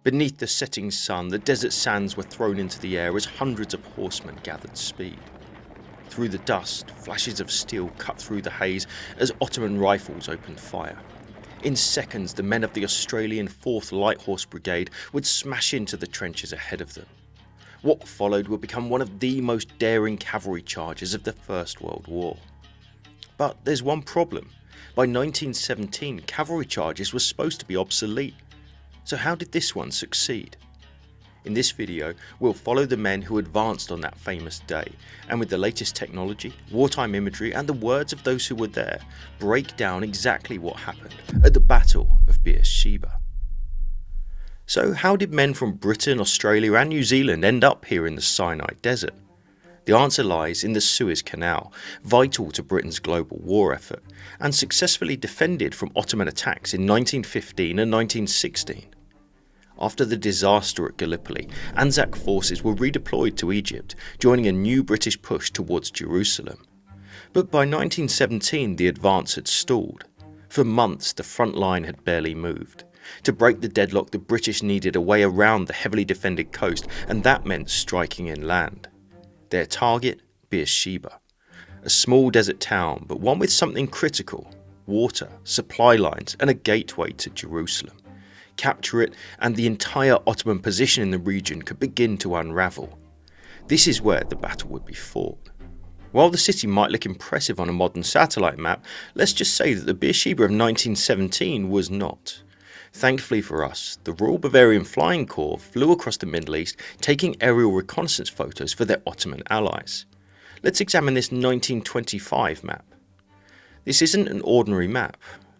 Beneath the setting sun, the desert sands were thrown into the air as hundreds of horsemen gathered speed. Through the dust, flashes of steel cut through the haze as Ottoman rifles opened fire. In seconds, the men of the Australian 4th Light Horse Brigade would smash into the trenches ahead of them. What followed would become one of the most daring cavalry charges of the First World War. But there's one problem. By 1917, cavalry charges were supposed to be obsolete. So how did this one succeed? In this video, we'll follow the men who advanced on that famous day, and with the latest technology, wartime imagery and the words of those who were there, break down exactly what happened at the Battle of Beersheba. So how did men from Britain, Australia and New Zealand end up here in the Sinai Desert? The answer lies in the Suez Canal, vital to Britain's global war effort, and successfully defended from Ottoman attacks in 1915 and 1916. After the disaster at Gallipoli, ANZAC forces were redeployed to Egypt, joining a new British push towards Jerusalem. But by 1917 the advance had stalled. For months the front line had barely moved. To break the deadlock, the British needed a way around the heavily defended coast, and that meant striking inland. Their target, Beersheba. A small desert town, but one with something critical: water, supply lines and a gateway to Jerusalem. Capture it and the entire Ottoman position in the region could begin to unravel. This is where the battle would be fought. While the city might look impressive on a modern satellite map, let's just say that the Beersheba of 1917 was not. Thankfully for us, the Royal Bavarian Flying Corps flew across the Middle East, taking aerial reconnaissance photos for their Ottoman allies. Let's examine this 1925 map. This isn't an ordinary map.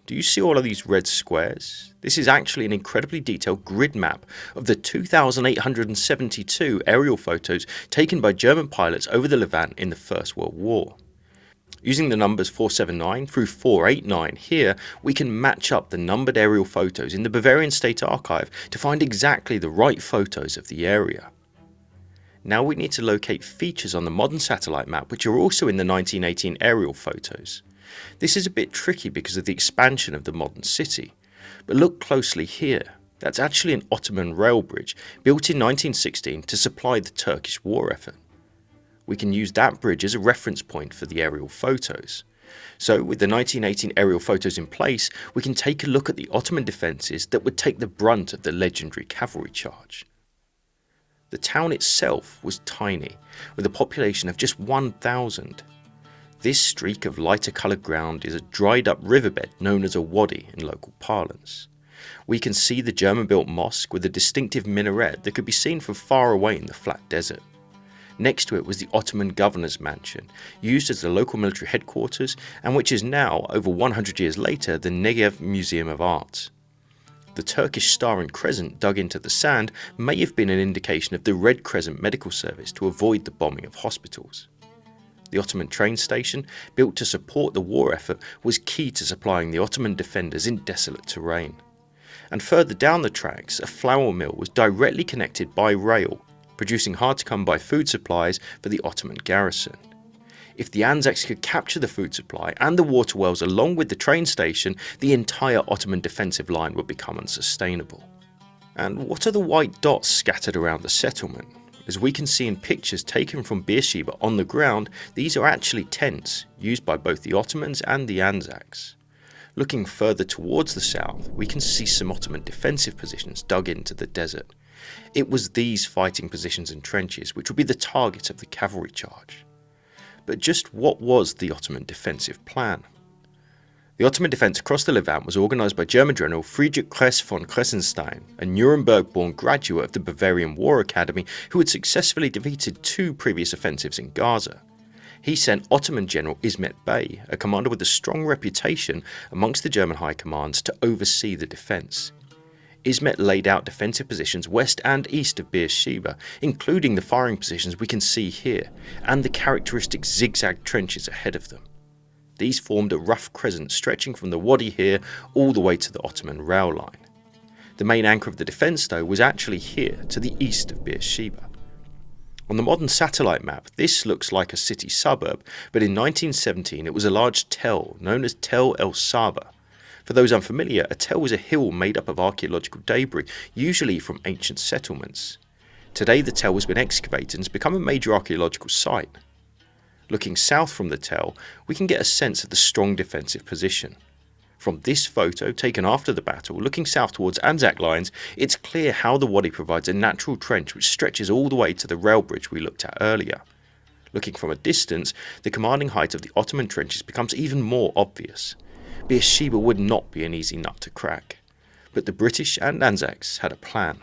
Do you see all of these red squares? This is actually an incredibly detailed grid map of the 2,872 aerial photos taken by German pilots over the Levant in the First World War. Using the numbers 479 through 489 here, we can match up the numbered aerial photos in the Bavarian State Archive to find exactly the right photos of the area. Now we need to locate features on the modern satellite map which are also in the 1918 aerial photos. This is a bit tricky because of the expansion of the modern city, but look closely here. That's actually an Ottoman rail bridge built in 1916 to supply the Turkish war effort. We can use that bridge as a reference point for the aerial photos. So with the 1918 aerial photos in place, we can take a look at the Ottoman defences that would take the brunt of the legendary cavalry charge. The town itself was tiny, with a population of just 1,000. This streak of lighter coloured ground is a dried up riverbed known as a wadi in local parlance. We can see the German-built mosque with a distinctive minaret that could be seen from far away in the flat desert. Next to it was the Ottoman governor's mansion, used as the local military headquarters and which is now, over 100 years later, the Negev Museum of Art. The Turkish star and crescent dug into the sand may have been an indication of the Red Crescent Medical Service to avoid the bombing of hospitals. The Ottoman train station, built to support the war effort, was key to supplying the Ottoman defenders in desolate terrain. And further down the tracks, a flour mill was directly connected by rail, producing hard-to-come-by food supplies for the Ottoman garrison. If the ANZACs could capture the food supply and the water wells along with the train station, the entire Ottoman defensive line would become unsustainable. And what are the white dots scattered around the settlement? As we can see in pictures taken from Beersheba on the ground, these are actually tents used by both the Ottomans and the ANZACs. Looking further towards the south, we can see some Ottoman defensive positions dug into the desert. It was these fighting positions and trenches which would be the target of the cavalry charge. But just what was the Ottoman defensive plan? The Ottoman defence across the Levant was organised by German General Friedrich Kress von Kressenstein, a Nuremberg-born graduate of the Bavarian War Academy who had successfully defeated 2 previous offensives in Gaza. He sent Ottoman General Ismet Bey, a commander with a strong reputation amongst the German high commands, to oversee the defence. Ismet laid out defensive positions west and east of Beersheba, including the firing positions we can see here, and the characteristic zigzag trenches ahead of them. These formed a rough crescent stretching from the wadi here all the way to the Ottoman rail line. The main anchor of the defence though was actually here to the east of Beersheba. On the modern satellite map this looks like a city suburb, but in 1917 it was a large tell known as Tel el Saba. For those unfamiliar, a tell is a hill made up of archaeological debris, usually from ancient settlements. Today the tell has been excavated and has become a major archaeological site. Looking south from the tell, we can get a sense of the strong defensive position. From this photo, taken after the battle, looking south towards ANZAC lines, it's clear how the wadi provides a natural trench which stretches all the way to the rail bridge we looked at earlier. Looking from a distance, the commanding height of the Ottoman trenches becomes even more obvious. Beersheba would not be an easy nut to crack, but the British and ANZACs had a plan.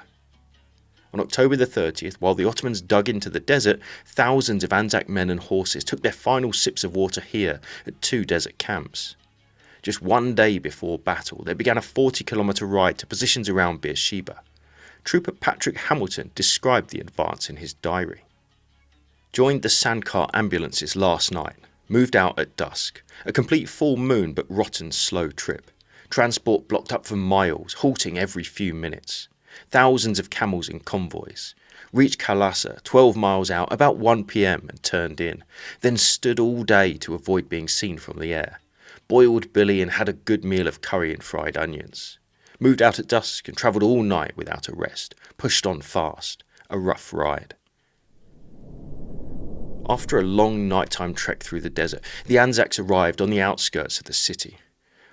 On October the 30th, while the Ottomans dug into the desert, thousands of ANZAC men and horses took their final sips of water here at 2 desert camps. Just one day before battle, they began a 40-kilometre ride to positions around Beersheba. Trooper Patrick Hamilton described the advance in his diary. Joined the sandcar ambulances last night. Moved out at dusk. A complete full moon but rotten slow trip. Transport blocked up for miles, halting every few minutes. Thousands of camels in convoys. Reached Khalasa, 12 miles out, about 1 p.m. and turned in. Then stood all day to avoid being seen from the air. Boiled billy and had a good meal of curry and fried onions. Moved out at dusk and travelled all night without a rest. Pushed on fast. A rough ride. After a long nighttime trek through the desert, the ANZACs arrived on the outskirts of the city.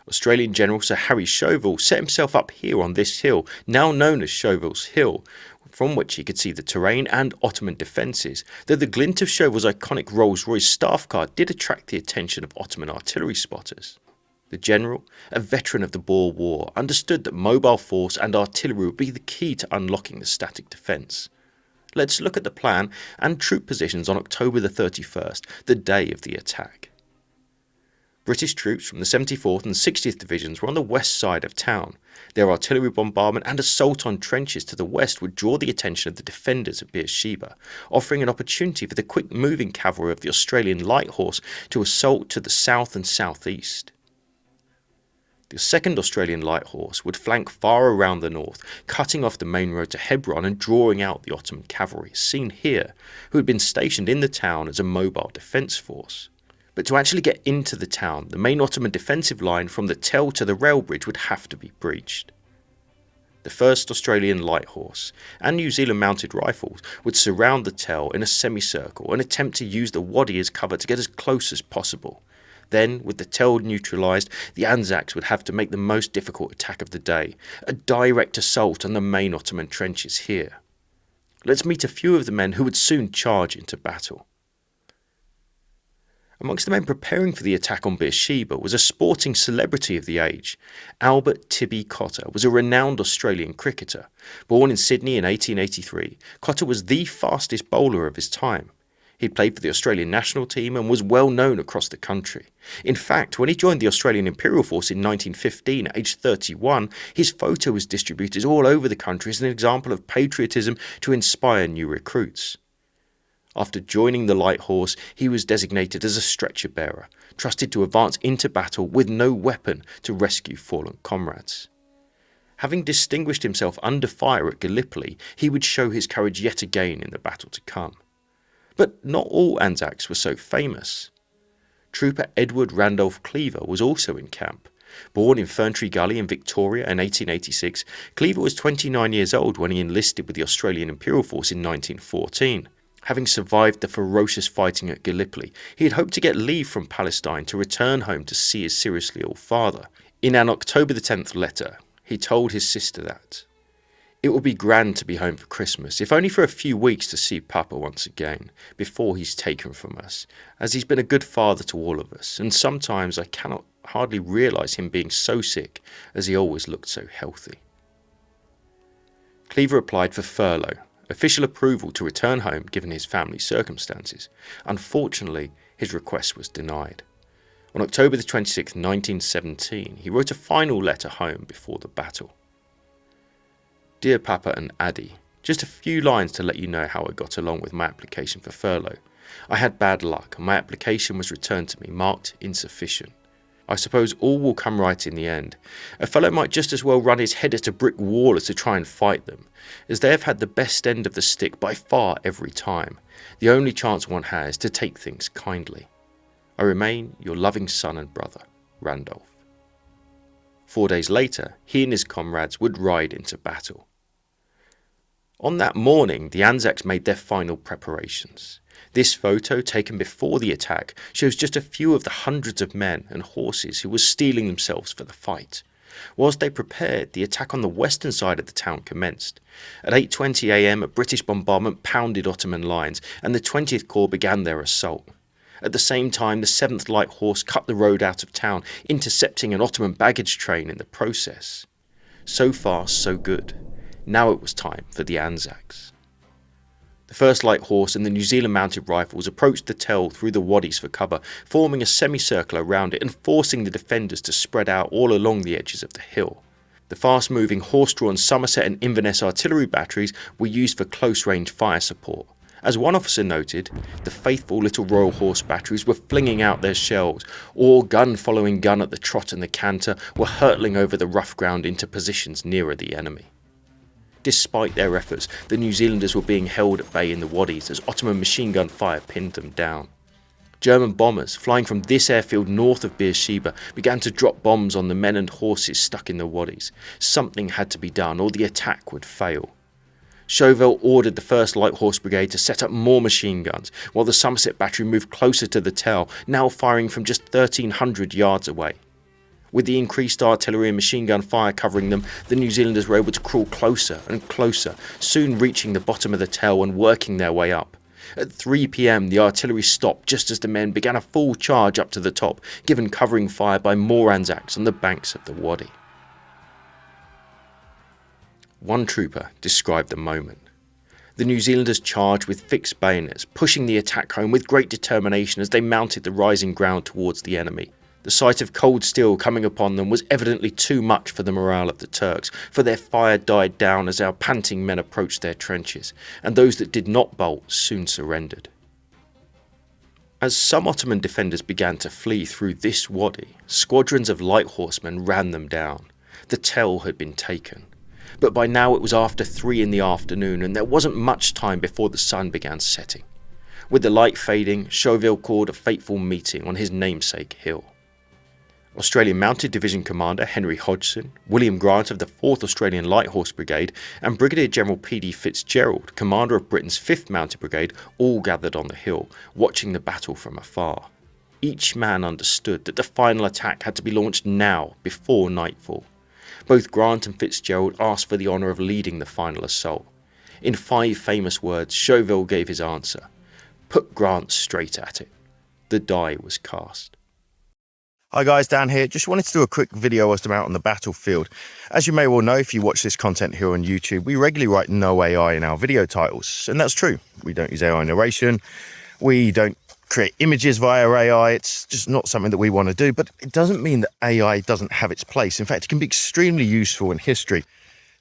Australian General Sir Harry Chauvel set himself up here on this hill, now known as Chauvel's Hill, from which he could see the terrain and Ottoman defences, though the glint of Chauvel's iconic Rolls-Royce staff car did attract the attention of Ottoman artillery spotters. The general, a veteran of the Boer War, understood that mobile force and artillery would be the key to unlocking the static defence. Let's look at the plan and troop positions on October the 31st, the day of the attack. British troops from the 74th and 60th Divisions were on the west side of town. Their artillery bombardment and assault on trenches to the west would draw the attention of the defenders of Beersheba, offering an opportunity for the quick-moving cavalry of the Australian Light Horse to assault to the south and southeast. The 2nd Australian Light Horse would flank far around the north, cutting off the main road to Hebron and drawing out the Ottoman cavalry, seen here, who had been stationed in the town as a mobile defence force. But to actually get into the town, the main Ottoman defensive line from the Tell to the rail bridge would have to be breached. The 1st Australian Light Horse and New Zealand Mounted Rifles would surround the Tell in a semicircle and attempt to use the wadi as cover to get as close as possible. Then, with the Tell neutralised, the ANZACs would have to make the most difficult attack of the day, a direct assault on the main Ottoman trenches here. Let's meet a few of the men who would soon charge into battle. Amongst the men preparing for the attack on Beersheba was a sporting celebrity of the age. Albert Tibby Cotter was a renowned Australian cricketer. Born in Sydney in 1883, Cotter was the fastest bowler of his time. He played for the Australian national team and was well known across the country. In fact, when he joined the Australian Imperial Force in 1915 at age 31, his photo was distributed all over the country as an example of patriotism to inspire new recruits. After joining the Light Horse, he was designated as a stretcher bearer, trusted to advance into battle with no weapon to rescue fallen comrades. Having distinguished himself under fire at Gallipoli, he would show his courage yet again in the battle to come. But not all ANZACs were so famous. Trooper Edward Randolph Cleaver was also in camp. Born in Ferntree Gully in Victoria in 1886, Cleaver was 29 years old when he enlisted with the Australian Imperial Force in 1914. Having survived the ferocious fighting at Gallipoli, he had hoped to get leave from Palestine to return home to see his seriously ill father. In an October the 10th letter, he told his sister that it will be grand to be home for Christmas, if only for a few weeks to see Papa once again, before he's taken from us, as he's been a good father to all of us, and sometimes I cannot hardly realise him being so sick, as he always looked so healthy. Cleaver applied for furlough, official approval to return home given his family's circumstances. Unfortunately, his request was denied. On October the 26th, 1917, he wrote a final letter home before the battle. Dear Papa and Addie, just a few lines to let you know how I got along with my application for furlough. I had bad luck and my application was returned to me marked insufficient. I suppose all will come right in the end. A fellow might just as well run his head at a brick wall as to try and fight them, as they have had the best end of the stick by far every time. The only chance one has to take things kindly. I remain your loving son and brother, Randolph. 4 days later, he and his comrades would ride into battle. On that morning, the ANZACs made their final preparations. This photo, taken before the attack, shows just a few of the hundreds of men and horses who were steeling themselves for the fight. Whilst they prepared, the attack on the western side of the town commenced. At 8:20 am, a British bombardment pounded Ottoman lines, and the 20th Corps began their assault. At the same time, the 7th Light Horse cut the road out of town, intercepting an Ottoman baggage train in the process. So far, so good. Now it was time for the ANZACs. The 1st Light Horse and the New Zealand Mounted Rifles approached the Tel through the waddies for cover, forming a semicircle around it and forcing the defenders to spread out all along the edges of the hill. The fast-moving horse-drawn Somerset and Inverness artillery batteries were used for close-range fire support. As one officer noted, the faithful little Royal Horse batteries were flinging out their shells, or gun following gun at the trot and the canter were hurtling over the rough ground into positions nearer the enemy. Despite their efforts, the New Zealanders were being held at bay in the waddies as Ottoman machine gun fire pinned them down. German bombers, flying from this airfield north of Beersheba, began to drop bombs on the men and horses stuck in the waddies. Something had to be done, or the attack would fail. Chauvel ordered the 1st Light Horse Brigade to set up more machine guns, while the Somerset battery moved closer to the Tel, now firing from just 1,300 yards away. With the increased artillery and machine gun fire covering them, the New Zealanders were able to crawl closer and closer, soon reaching the bottom of the Tel and working their way up. At 3 p.m, the artillery stopped just as the men began a full charge up to the top, given covering fire by more ANZACs on the banks of the Wadi. One trooper described the moment. The New Zealanders charged with fixed bayonets, pushing the attack home with great determination as they mounted the rising ground towards the enemy. The sight of cold steel coming upon them was evidently too much for the morale of the Turks, for their fire died down as our panting men approached their trenches, and those that did not bolt soon surrendered. As some Ottoman defenders began to flee through this wadi, squadrons of light horsemen ran them down. The Tel had been taken. But by now it was after 3 in the afternoon, and there wasn't much time before the sun began setting. With the light fading, Chauvel called a fateful meeting on his namesake hill. Australian Mounted Division Commander Henry Hodgson, William Grant of the 4th Australian Light Horse Brigade, and Brigadier General P.D. Fitzgerald, Commander of Britain's 5th Mounted Brigade, all gathered on the hill, watching the battle from afar. Each man understood that the final attack had to be launched now, before nightfall. Both Grant and Fitzgerald asked for the honour of leading the final assault. In 5 famous words, Chauvel gave his answer: "Put Grant straight at it." The die was cast. Hi guys, Dan here. Just wanted to do a quick video whilst I'm out on the battlefield. As you may well know, if you watch this content here on YouTube, we regularly write no AI in our video titles, and that's true. We don't use AI narration, we don't create images via AI, it's just not something that we want to do, but it doesn't mean that AI doesn't have its place. In fact, it can be extremely useful in history.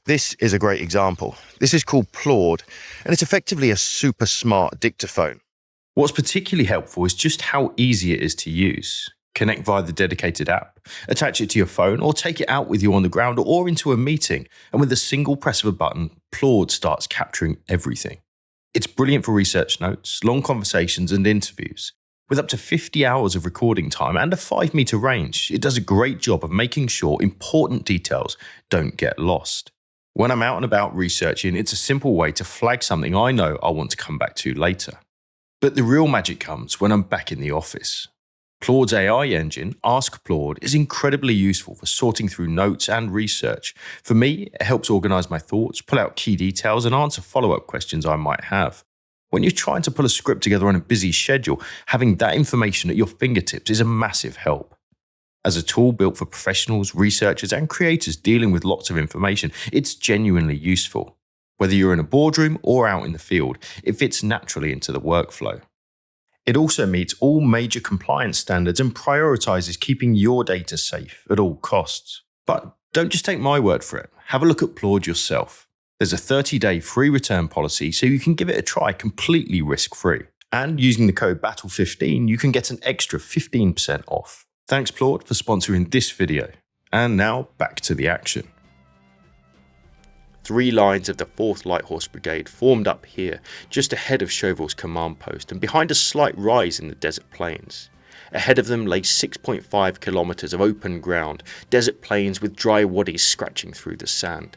This is a great example. This is called PLAUD, and it's effectively a super smart dictaphone. What's particularly helpful is just how easy it is to use. Connect via the dedicated app, attach it to your phone, or take it out with you on the ground or into a meeting, and with a single press of a button, PLAUD starts capturing everything. It's brilliant for research notes, long conversations and interviews. With up to 50 hours of recording time and a 5-meter range, it does a great job of making sure important details don't get lost. When I'm out and about researching, it's a simple way to flag something I know I'll want to come back to later. But the real magic comes when I'm back in the office. PLAUD's AI engine, Ask PLAUD, is incredibly useful for sorting through notes and research. For me, it helps organise my thoughts, pull out key details, and answer follow-up questions I might have. When you're trying to pull a script together on a busy schedule, having that information at your fingertips is a massive help. As a tool built for professionals, researchers, and creators dealing with lots of information, it's genuinely useful. Whether you're in a boardroom or out in the field, it fits naturally into the workflow. It also meets all major compliance standards and prioritises keeping your data safe at all costs. But don't just take my word for it. Have a look at PLAUD yourself. There's a 30-day free return policy, so you can give it a try completely risk-free. And using the code BATTLE15, you can get an extra 15% off. Thanks PLAUD for sponsoring this video. And now back to the action. 3 lines of the 4th Light Horse Brigade formed up here, just ahead of Chauvel's command post and behind a slight rise in the desert plains. Ahead of them lay 6.5 kilometres of open ground, desert plains with dry waddies scratching through the sand.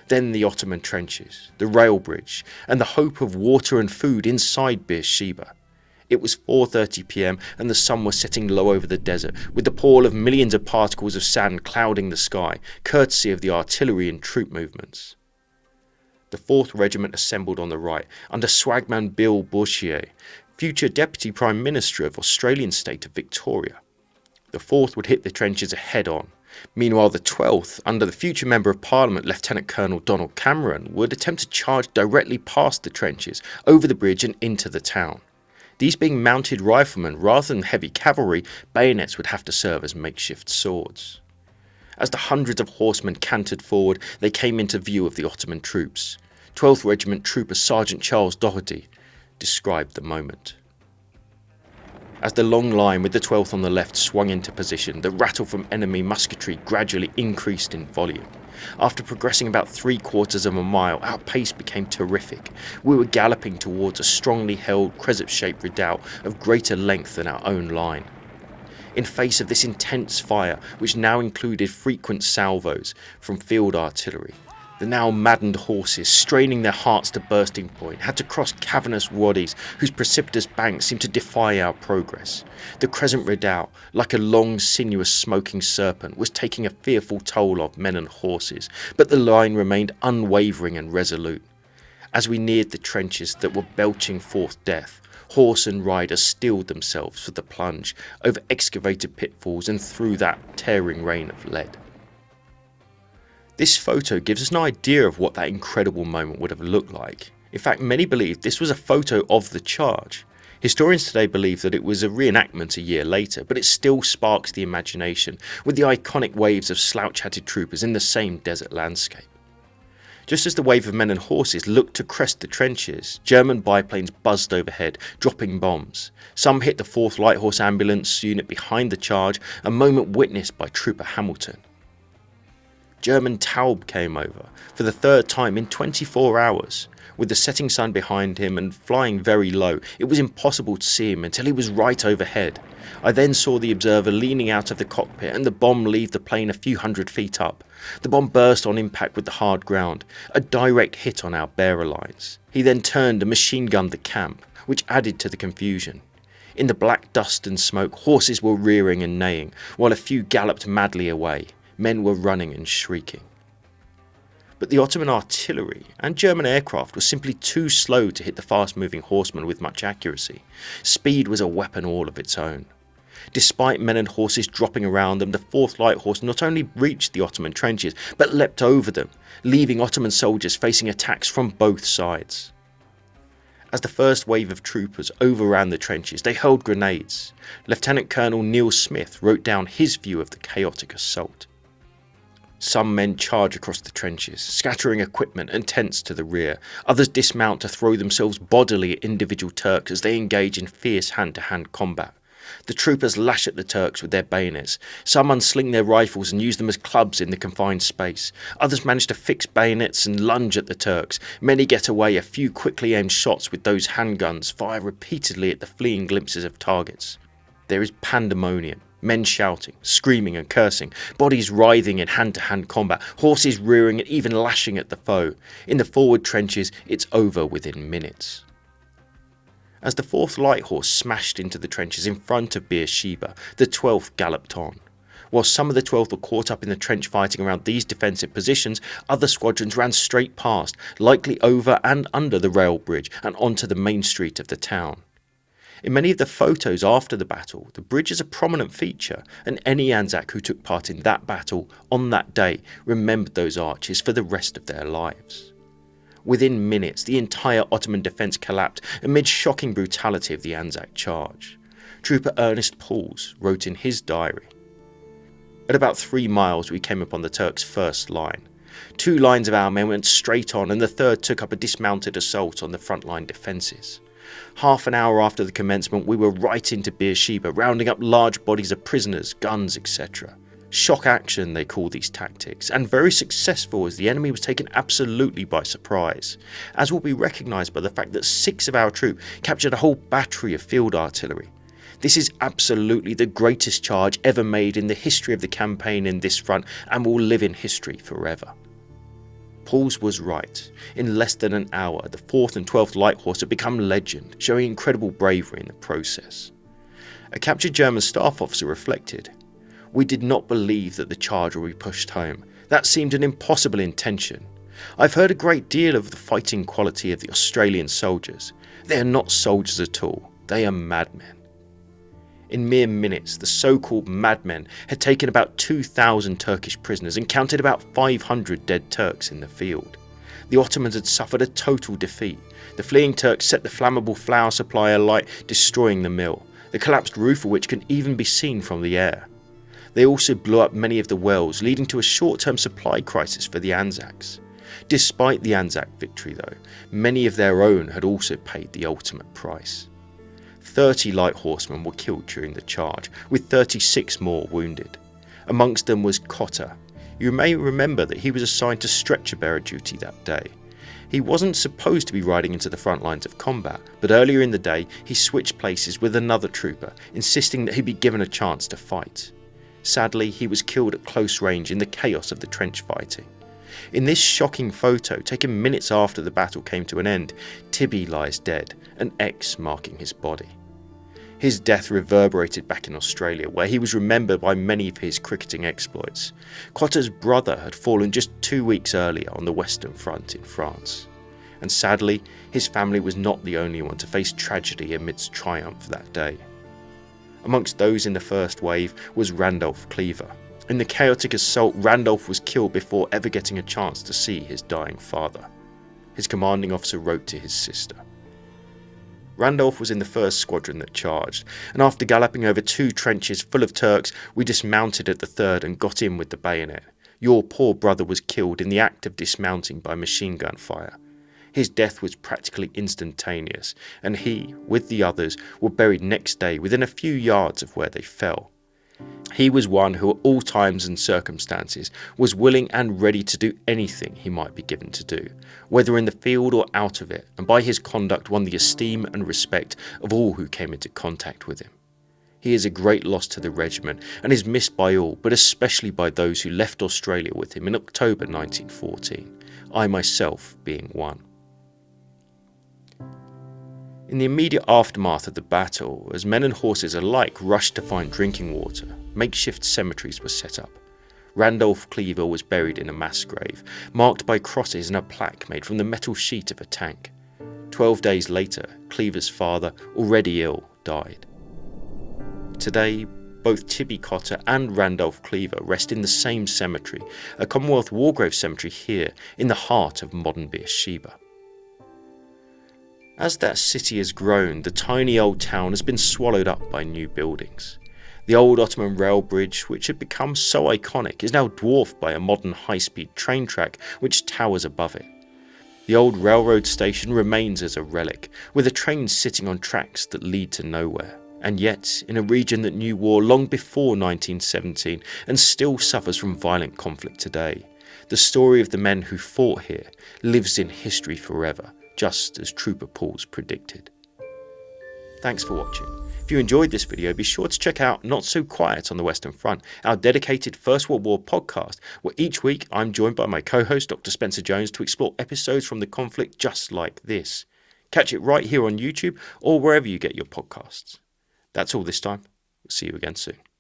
Then the Ottoman trenches, the rail bridge, and the hope of water and food inside Beersheba. It was 4:30 p.m. and the sun was setting low over the desert, with the pall of millions of particles of sand clouding the sky, courtesy of the artillery and troop movements. The 4th Regiment assembled on the right, under Swagman Bill Bourchier, future Deputy Prime Minister of Australian state of Victoria. The 4th would hit the trenches head on. Meanwhile, the 12th, under the future Member of Parliament Lieutenant Colonel Donald Cameron, would attempt to charge directly past the trenches, over the bridge and into the town. These being mounted riflemen rather than heavy cavalry, bayonets would have to serve as makeshift swords. As the hundreds of horsemen cantered forward, they came into view of the Ottoman troops. 12th Regiment Trooper Sergeant Charles Doherty described the moment. As the long line with the 12th on the left swung into position, the rattle from enemy musketry gradually increased in volume. After progressing about 3/4 of a mile, our pace became terrific. We were galloping towards a strongly held crescent-shaped redoubt of greater length than our own line. In face of this intense fire, which now included frequent salvos from field artillery, the now maddened horses, straining their hearts to bursting point, had to cross cavernous waddies whose precipitous banks seemed to defy our progress. The crescent redoubt, like a long, sinuous, smoking serpent, was taking a fearful toll of men and horses, but the line remained unwavering and resolute. As we neared the trenches that were belching forth death, horse and rider steeled themselves for the plunge over excavated pitfalls and through that tearing rain of lead. This photo gives us an idea of what that incredible moment would have looked like. In fact, many believe this was a photo of the charge. Historians today believe that it was a reenactment a year later, but it still sparks the imagination, with the iconic waves of slouch-hatted troopers in the same desert landscape. Just as the wave of men and horses looked to crest the trenches, German biplanes buzzed overhead, dropping bombs. Some hit the 4th Light Horse ambulance unit behind the charge, a moment witnessed by Trooper Hamilton. German Taube came over, for the 3rd time in 24 hours. With the setting sun behind him and flying very low, it was impossible to see him until he was right overhead. I then saw the observer leaning out of the cockpit and the bomb leave the plane a few hundred feet up. The bomb burst on impact with the hard ground, a direct hit on our bearer lines. He then turned and machine-gunned the camp, which added to the confusion. In the black dust and smoke, horses were rearing and neighing, while a few galloped madly away. Men were running and shrieking. But the Ottoman artillery and German aircraft were simply too slow to hit the fast-moving horsemen with much accuracy. Speed was a weapon all of its own. Despite men and horses dropping around them, the 4th Light Horse not only reached the Ottoman trenches, but leapt over them, leaving Ottoman soldiers facing attacks from both sides. As the first wave of troopers overran the trenches, they hurled grenades. Lieutenant Colonel Neil Smith wrote down his view of the chaotic assault. Some men charge across the trenches, scattering equipment and tents to the rear. Others dismount to throw themselves bodily at individual Turks as they engage in fierce hand-to-hand combat. The troopers lash at the Turks with their bayonets. Some unsling their rifles and use them as clubs in the confined space. Others manage to fix bayonets and lunge at the Turks. Many get away. A few quickly aimed shots with those handguns fire repeatedly at the fleeing glimpses of targets. There is pandemonium. Men shouting, screaming and cursing, bodies writhing in hand-to-hand combat, horses rearing and even lashing at the foe. In the forward trenches, it's over within minutes. As the 4th Light Horse smashed into the trenches in front of Beersheba, the 12th galloped on. While some of the 12th were caught up in the trench fighting around these defensive positions, other squadrons ran straight past, likely over and under the rail bridge and onto the main street of the town. In many of the photos after the battle, the bridge is a prominent feature, and any ANZAC who took part in that battle on that day remembered those arches for the rest of their lives. Within minutes, the entire Ottoman defence collapsed amid shocking brutality of the ANZAC charge. Trooper Ernest Pauls wrote in his diary, "At about 3 miles we came upon the Turks' first line. 2 lines of our men went straight on and the 3rd took up a dismounted assault on the front-line defences. Half an hour after the commencement we were right into Beersheba, rounding up large bodies of prisoners, guns, etc. Shock action they call these tactics, and very successful as the enemy was taken absolutely by surprise, as will be recognised by the fact that 6 of our troop captured a whole battery of field artillery. This is absolutely the greatest charge ever made in the history of the campaign in this front and will live in history forever. Pauls was right. In less than an hour, the 4th and 12th Light Horse had become legend, showing incredible bravery in the process. A captured German staff officer reflected, "We did not believe that the charge would be pushed home. That seemed an impossible intention. I've heard a great deal of the fighting quality of the Australian soldiers. They are not soldiers at all. They are madmen." In mere minutes, the so-called madmen had taken about 2,000 Turkish prisoners and counted about 500 dead Turks in the field. The Ottomans had suffered a total defeat. The fleeing Turks set the flammable flour supply alight, destroying the mill, the collapsed roof of which can even be seen from the air. They also blew up many of the wells, leading to a short-term supply crisis for the ANZACs. Despite the ANZAC victory though, many of their own had also paid the ultimate price. 30 light horsemen were killed during the charge, with 36 more wounded. Amongst them was Cotter. You may remember that he was assigned to stretcher bearer duty that day. He wasn't supposed to be riding into the front lines of combat, but earlier in the day he switched places with another trooper, insisting that he be given a chance to fight. Sadly, he was killed at close range in the chaos of the trench fighting. In this shocking photo, taken minutes after the battle came to an end, Tibby lies dead, an X marking his body. His death reverberated back in Australia, where he was remembered by many for his cricketing exploits. Cotter's brother had fallen just 2 weeks earlier on the Western Front in France. And sadly, his family was not the only one to face tragedy amidst triumph that day. Amongst those in the first wave was Randolph Cleaver. In the chaotic assault, Randolph was killed before ever getting a chance to see his dying father. His commanding officer wrote to his sister, "Randolph was in the first squadron that charged, and after galloping over 2 trenches full of Turks, we dismounted at the 3rd and got in with the bayonet. Your poor brother was killed in the act of dismounting by machine gun fire. His death was practically instantaneous, and he, with the others, were buried next day within a few yards of where they fell. He was one who at all times and circumstances was willing and ready to do anything he might be given to do, whether in the field or out of it, and by his conduct won the esteem and respect of all who came into contact with him. He is a great loss to the regiment and is missed by all, but especially by those who left Australia with him in October 1914, I myself being one." In the immediate aftermath of the battle, as men and horses alike rushed to find drinking water, makeshift cemeteries were set up. Randolph Cleaver was buried in a mass grave, marked by crosses and a plaque made from the metal sheet of a tank. 12 days later, Cleaver's father, already ill, died. Today, both Tibby Cotter and Randolph Cleaver rest in the same cemetery, a Commonwealth War Grave cemetery here in the heart of modern Beersheba. As that city has grown, the tiny old town has been swallowed up by new buildings. The old Ottoman rail bridge, which had become so iconic, is now dwarfed by a modern high-speed train track which towers above it. The old railroad station remains as a relic, with the trains sitting on tracks that lead to nowhere. And yet, in a region that knew war long before 1917 and still suffers from violent conflict today, the story of the men who fought here lives in history forever, just as Trooper Pauls predicted. Thanks for watching. If you enjoyed this video, be sure to check out Not So Quiet on the Western Front, our dedicated First World War podcast, where each week I'm joined by my co-host Dr. Spencer Jones to explore episodes from the conflict just like this. Catch it right here on YouTube or wherever you get your podcasts. That's all this time. We'll see you again soon.